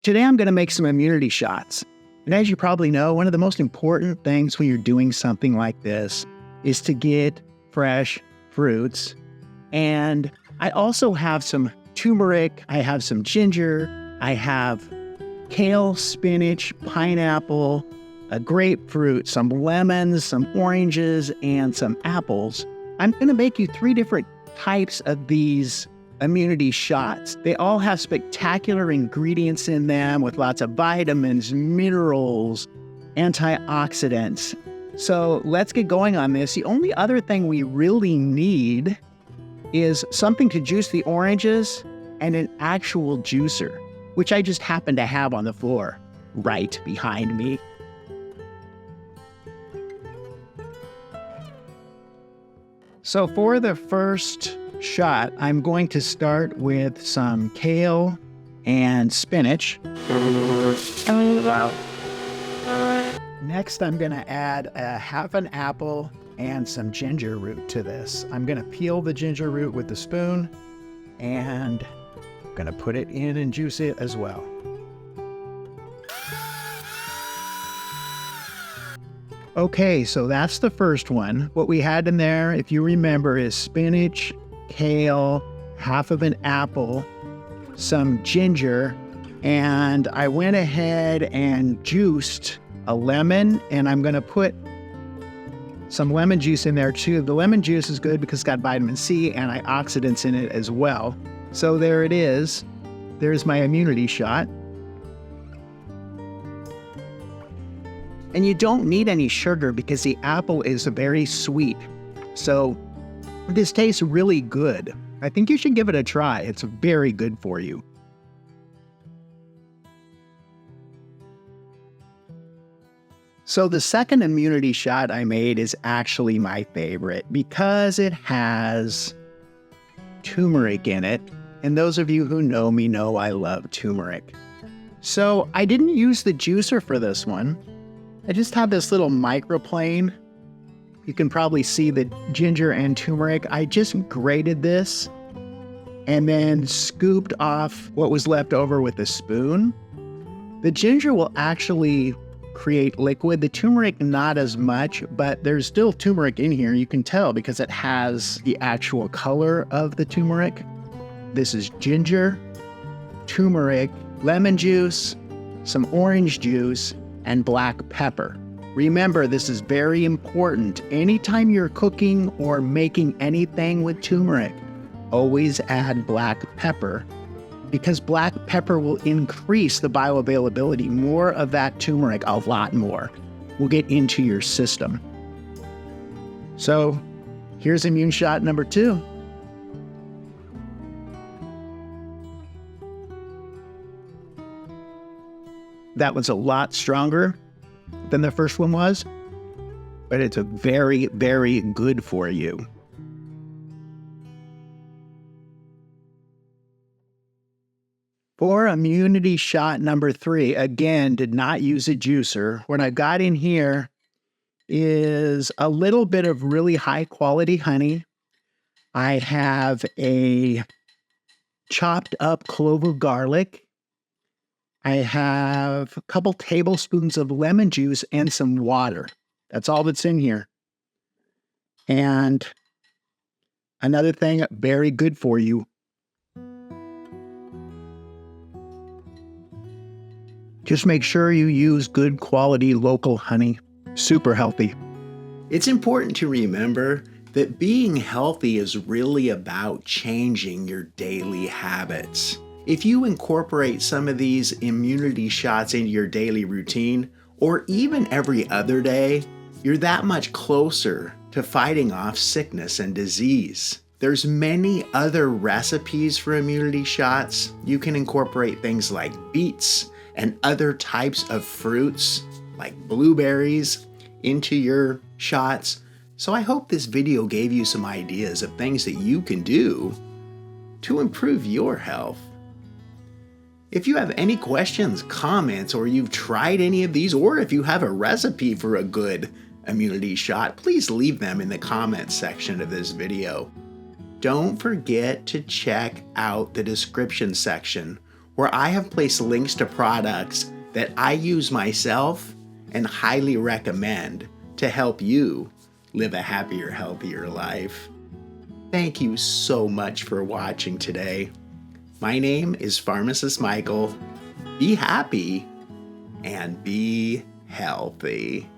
Today I'm going to make some immunity shots. And as you probably know, one of the most important things when you're doing something like this is to get fresh fruits. And I also have some turmeric, I have some ginger, I have kale, spinach, pineapple, a grapefruit, some lemons, some oranges, and some apples. I'm going to make you 3 different types of these immunity shots. They all have spectacular ingredients in them with lots of vitamins, minerals, antioxidants. So let's get going on this. The only other thing we really need is something to juice the oranges and an actual juicer, which I just happen to have on the floor right behind me. So for the first shot, I'm going to start with some kale and spinach. Next, I'm going to add a half an apple and some ginger root to this. I'm going to peel the ginger root with the spoon and I'm going to put it in and juice it as well. Okay, so that's the first one. What we had in there, if you remember, is spinach, kale, half of an apple, some ginger, and I went ahead and juiced a lemon, and I'm going to put some lemon juice in there too. The lemon juice is good because it's got vitamin C, antioxidants in it as well. So there it is. There's my immunity shot. And you don't need any sugar because the apple is very sweet. So this tastes really good. I think you should give it a try. It's very good for you. So the second immunity shot I made is actually my favorite because it has turmeric in it. And those of you who know me know I love turmeric. So I didn't use the juicer for this one. I just have this little microplane. You can probably see the ginger and turmeric. I just grated this and then scooped off what was left over with a spoon. The ginger will actually create liquid. The turmeric, not as much, but there's still turmeric in here. You can tell because it has the actual color of the turmeric. This is ginger, turmeric, lemon juice, some orange juice, and black pepper. Remember, this is very important. Anytime you're cooking or making anything with turmeric, always add black pepper because black pepper will increase the bioavailability. More of that turmeric, a lot more, will get into your system. So here's immune shot number 2. That was a lot stronger than the first one was, but it's a very, very good for you. For immunity shot number 3, again, did not use a juicer. What I've got in here is a little bit of really high quality honey. I have a chopped up clove of garlic. I have a couple tablespoons of lemon juice and some water. That's all that's in here. And another thing, very good for you. Just make sure you use good quality local honey. Super healthy. It's important to remember that being healthy is really about changing your daily habits. If you incorporate some of these immunity shots into your daily routine, or even every other day, you're that much closer to fighting off sickness and disease. There's many other recipes for immunity shots. You can incorporate things like beets and other types of fruits, like blueberries, into your shots. So I hope this video gave you some ideas of things that you can do to improve your health. If you have any questions, comments, or you've tried any of these, or if you have a recipe for a good immunity shot, please leave them in the comments section of this video. Don't forget to check out the description section, where I have placed links to products that I use myself and highly recommend to help you live a happier, healthier life. Thank you so much for watching today. My name is Pharmacist Michael. Be happy and be healthy.